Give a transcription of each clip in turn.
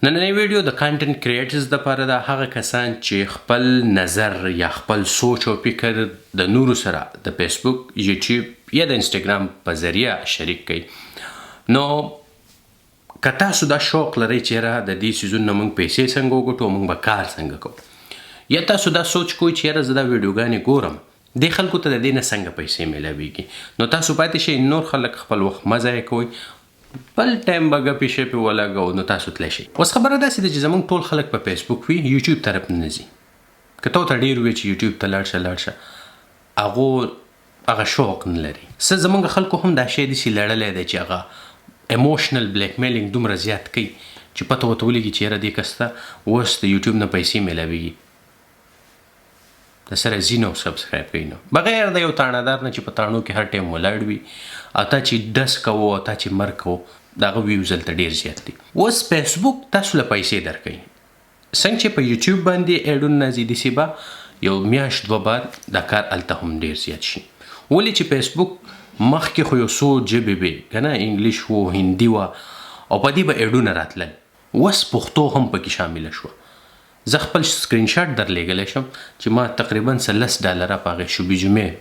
نننی ویډیو د کانټنټ کریټرز لپاره د هغه کسان چې خپل نظر یا خپل سوچ او فکر د نورو سره د فیسبوک، یوټیوب یا د انسټاګرام په ذریعه شریک کړي. نو که تاسو دا شوق لرئ چې یاره د دې څیزونو نه موږ پیسې څنګه وګټو، موږ به کار څنګه کوو، یا تاسو دا سوچ کوئ چې یاره زه دا ویډیوګانې ګورم دې خلکو ته د دې نه څنګه پیسې میلاویږي، نو تاسو پاتې شئ، نور خلک خپل وخت مه ضایع کوئ، بل ټایم به ګپې شپې ولګوو، نو تاسو تللی شئ. اوس خبره داسې ده چې زموږ ټول خلک په فیسبوک وي، یوټیوب طرف نه ځي. که تا ته ډېر وي چې یوټیوب ته لاړ شه هغو هغه شوق نه لري. څه زموږ خلکو هم دا شی داسې لړلی دی چې هغه ایموشنل بلیک میلینګ دومره زیات کوي چې پته ورته ولګي چې یاره دې کس ته اوس د یوټیوب نه پیسې میلاویږي، د سره ځي نو سبسکرایب کوي، نو بغیر د یو تاڼهدار نه چې په تاڼو کې هر ټایم ولاړ وي، او تا چې ډس کوو او تا چې مر کوو د هغه ویوز هلته ډېر زیات دي. اوس فیسبوک تاسو له پیسې درکوي، څنګه چې په یوټیوب باندې ایډونه نه ځي داسې به یو میاشت دوه بعد دا کار هلته هم ډېر زیات شي. ولې چې فیسبوک مخکې خو یو څو ژبې وې که نه، انګلیش و، هندي وه، او په دې به ایډونه راتلل. اوس پښتو هم پکې شامله شوه. زه خپل سکرین شاټ درلیږلی شم چې ما تقریبا $10 په هغې شوبې جمعې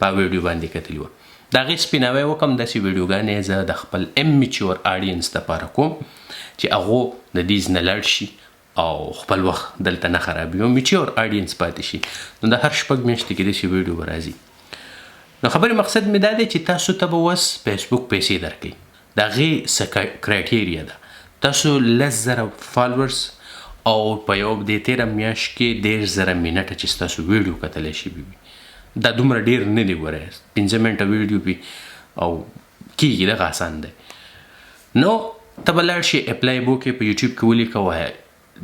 په ویډیو باندې کتلي وه. د هغې سپیناوی وکړم، داسې ویډیوګانې زه د خپل امچور آډینس دپاره کوم چې هغو د دې نه لاړ شي او خپل وخت دلته نه خرابوي او میچور آډینس پاتې شي. نو د هر شپږ میاشتې کې داسې ویډیو به راځي. نو خبرې مقصد مې دا دی چې تاسو ته به اوس فیسبوک پیسې درکوي. د هغې څه کرایټیریا ده، تاسو 10,000 فالورز او په یو دې تېره میاشت کې 10,000 منټه چې ستاسو ویډیو کتلی شوي وي، دا دومره ډېر نه دی. ګورئ 15 منټه ویډیو وي او کېږي، دغه آسان دی. نو ته به لاړ شي اپلای به وکړې، په یوټیوب کې ولیکه وایه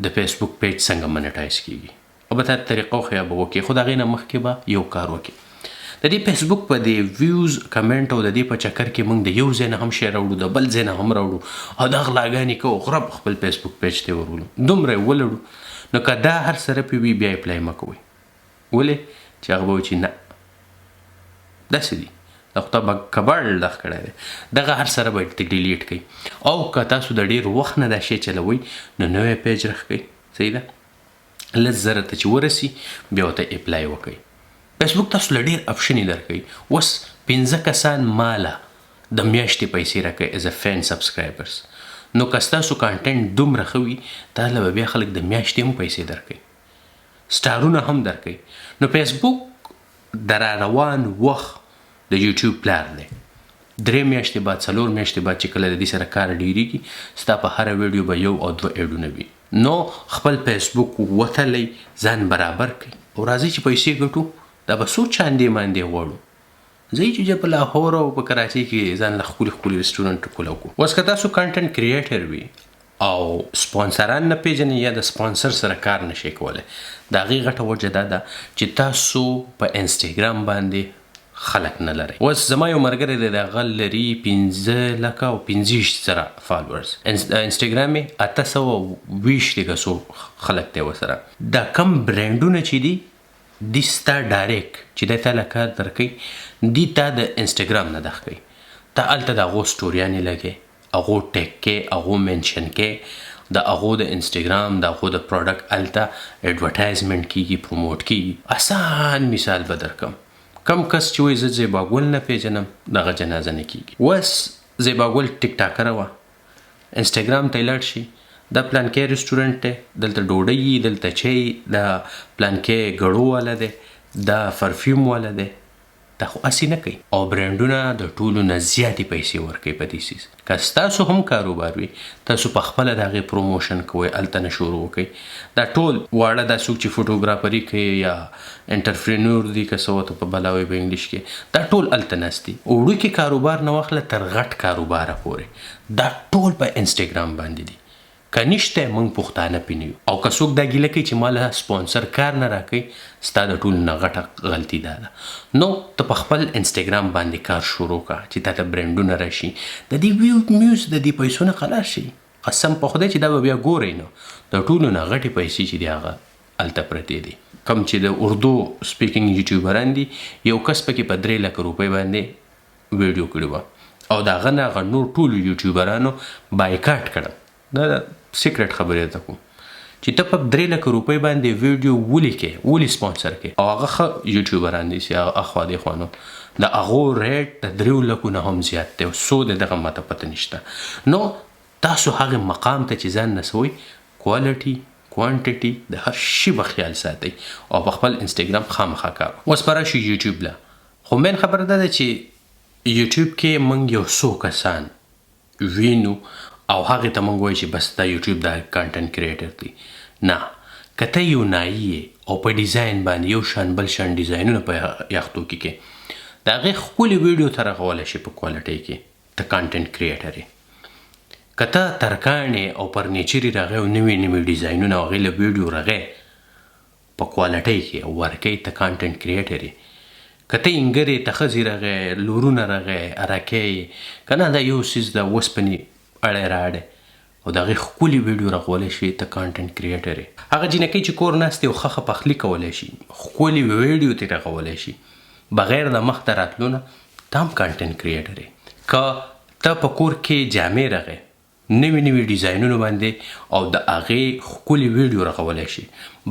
د فیسبوک پیج څنګه منټایز کېږي، او به تا طریقه وښیه به وکړې، خو د هغې نه مخکې به یو کار وکړې. د دې فیسبوک په دې ویوز، کمنټ او د دې په چکر کې موږ د یو ځای نه هم شی راوړو، د بل ځای نه هم راوړو، او دا غلاګانې کوو، غرب خپل فیسبوک پیج ته ورولو، دومره یې ولړو. نو که دا هر سره پې وي بیا اپلای مه کوئ. ولې چې هغه به وایي چې نه داسې دي، دا خو تا به کباړ لغ کړی دی، دغه هر سره به ډیلیټ کوئ. او که تاسو د ډېر وخت نه دا شی چلوئ نو نوی پیج رخ کوئ، صحیح ده، 10,000 ته چې ورسي بیا ورته اپلای وکئ. فیسبوک تاسو له ډېر اپشنې درکوي. اوس 15 کسان ماله د میاشتې پیسې راکوي ایز ا فین سبسکرایبرز. نو که ستاسو کانټنټ دومره ښه وي تاله به بیا خلک د میاشتې هم پیسې درکوي، سټارونه هم درکوي. نو فیسبوک د را روان وخت د یوټیوب پلار دی. 3 میاشتې بعد، 4 میاشتې بعد چې کله د دې سره کار ډېرېږي، ستا په هره ویډیو به 1 او 2 ایډونه وي. نو خپل فیسبوک وتلی، ځان برابر کړئ او راځئ چې پیسې ګټو. دا به څو چاندې ماندې غواړو، ځئ چې په لاهور او په کراچۍ کې ځان له ښکلي ښکلي رسټورنټ کولاو کړو. اوس که تاسو کانټنټ کریټر وي او سپانسران نه پیژنئ یا د سپانسر سره کار نشئ کولی، د هغې غټه وجه دا ده چې تاسو په انسټاګرام باندې خلک نه لرئ. اوس زما یو ملګری دی، د هغه لري 15,025 فالورز، انسټاګرام یې 820 خلک دی ورسره. دا کم برانډونه چې دي دی ستا ډایرکټ چې دی تا له کار درکوي، دی تا د انسټاګرام نه دغ کوي، ته هلته د هغو سټوریانې لګې، هغو ټیګ کې، هغو منشن کې، د هغو د انسټاګرام د هغو د پروډکټ هلته اډورټایزمنټ کېږي، پروموټ کېږي. آسان مثال به درکم، کم کس چې وایي زه زیباګل نه پیژنم دغه جنازه نه کېږي. اوس زیباګل ټیک ټاکره وه، انسټاګرام ته یې لاړ شي، دا پلانکی رسټورنټ دی، دلته ډوډۍ، دلته چای، دا پلانکی ګړو والا دی، دا پرفیوم والا دی، دا خو هسې نه کوي. او برانډونه د ټولو نه زیاتې پیسې ورکوي په دې څیز. که ستاسو هم کاروبار وي، تاسو په خپله د هغې پروموشن کوئ، هلته نه شروع وکئ. دا ټول واړه دا څوک چې فوټوګرافري کوي یا انټرپرینور دي، که څه ورته په بلاوی په انګلیش کې، دا ټول هلته ناست دي. وړوکي کاروبار نه واخله تر غټ کاروباره پورې، دا ټول په انسټاګرام باندې دي. که نشته موږ پښتانه پې نه یو. او که څوک دا ګیله کوي چې ما له سپانسر کار نه راکوي، ستا د ټولو نه غټه غلطي دا ده. نو ته په خپل انسټاګرام باندې کار شروع کړه چې تا ته برانډونه راشي، د دې میوز د دې پیسو نه خلاص شي. قسم په خدای چې دا به بیا ګورئ نو د ټولو نه غټې پیسې چې دي هغه هلته پرتې دي. کم چې د اردو سپیکینګ یوټیوبران دي، یو کس پکې په 3 لک روپۍ باندې ویډیو کړې وه، او د هغه نه هغه نور ټولو یوټیوبرانو بایکاټ کړم. دا سیکرټ خبرې درته کوم چې ته په 3 لک روپۍ باندې ویډیو ولیکې ولې سپانسر کې او هغه ښه یوټیوبران دي چې اخوا دېخوا نو د هغو ریټ د 3 لکو نه هم زیات دی او څو د دغه ماته پته نشته نو تاسو هغه مقام ته چې ځان نسوئ کوالټي کوانټیټي د هر شي به خیال ساتئ او په خپل انسټاګرام خامخا کار اوس به راشي یوټیوب له خو مین خبره دا ده چې یوټیوب کې موږ یو څو کسان وینو او هغې ته موږ وایو چې بس دا یوټیوب دا کانټنټ کریټر دی نه که ته یو نایي او په ډیزاین باندې یو شان بل شان ډیزاینونه په یاختو کې د هغې ښکلې ویډیو ته رغولی شي په کوالټۍ کې ته کانټنټ کریټر یې که ته ترکاڼې او فرنیچرې راغې او نوي نوي ډیزاینونه او هغې له ویډیو راغې په کوالټۍ کې او ورکوې ته کانټنټ کریټر یې که ته انګرې ته ښځې راغې لورونه راغې ارکې یې که نه دا یو څیز د اوسپنې اړی راړی او د هغې ښکلې ویډیو راغولی شي ته کانټنټ کریټر یې هغه جینکۍ چې کور ناستې او ښه پخلي کولی شي ښکلې ویډیو ترې راغولی شي بغیر د مخ ته راتلو نه ته هم کانټنټ کریټر یې که ته په کور کې جامې راغې نوي نوي ډیزاینونو باندې او د هغې ښکلې ویډیو راغولی شي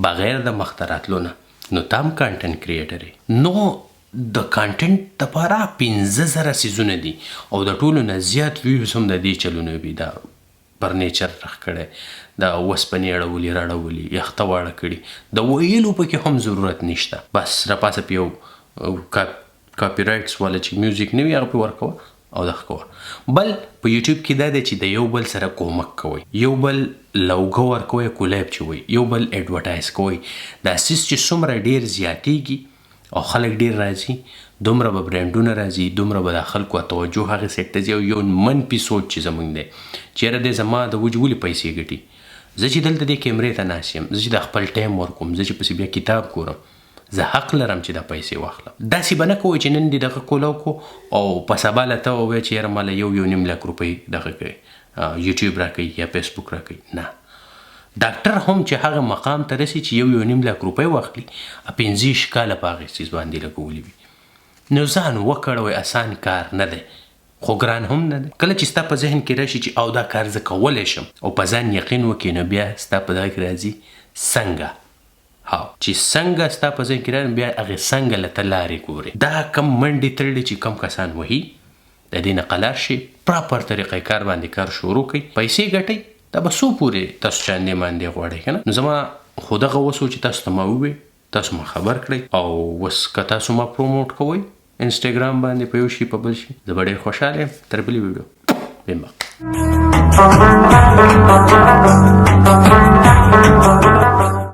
بغیر د مخ ته راتلو نه نو ته هم کانټنټ کریټر یې نو د کانټنټ دپاره 15,000 څیزونه دي او د ټولو نه زیات ویوز هم د دې چلونه وي دا فرنیچر رخ کړی د اوسپنې اړولي راړولي یخته واړه کړي د ویلو پکې هم ضرورت نشته بس راپاسه په یو کاپي رایټس والا چې میوزیک نه وي هغه پې ورکوه او دغه کوه بل په یوټیوب کې دا دی چې د یو بل سره کومک کوئ یو بل لوګو ورکوئ کولیب چوئ یو بل ایډورټایز کوئ دا څیز چې څومره ډېر زیاتیږي او خلک ډېر راځي دومره به برانډونه راځي دومره به د خلکو توجه هغې سیټ ته ځي او یو منفي سوچ چې زموږ دی چې یاره دی زما د وجې ولې پیسې ګټي زه چې دلته دې کیمرې ته ناست یم زه چې د خپل ټایم ورکوم زه چې پسې بیا کتاب ګورم زه حق لرم چې دا پیسې واخلم داسې به نه کوئ چې نن دې دغه کولاو کو او په سبا له ته ووایه چې یاره ماله 1.5 لک روپۍ دغه کوي یوټیوب راکوي یا فیسبوک راکوي نه ډاکټر هم چې هغه مقام ته رسي چې 1.5 لک روپۍ واخلي 15 کاله په هغې څیز باندې لګولي وي نو ځان وکړوئ اسان کار نه دی خو ګران هم نه دی کله چې ستا په ذهن کې راشي چې او دا کار زه کولی شم او په ځان یقین وکړي نو بیا ستا په دغه کې راځي څنګه چې څنګه ستا په ذهن کې راځي بیا هغې څنګه له ته لارې ګورې دا کم منډې تړلې چې کم کسان وهي د دې نه قلار شي پراپر طریقې کار باندې کار شروع کړئ پیسې ګټئ دا به څو پورې تاسو چاندې ماندې غواړئ که نه نو زما خو دغه وس و چې تاسو ته ما ووایي تاسو ما خبر کړئ او اوس که تاسو ما پروموټ کوئ انسټاګرام باندې په یو شي په بل شي زه به ډېر خوشحاله یم تر بلې ویډیو بېمبق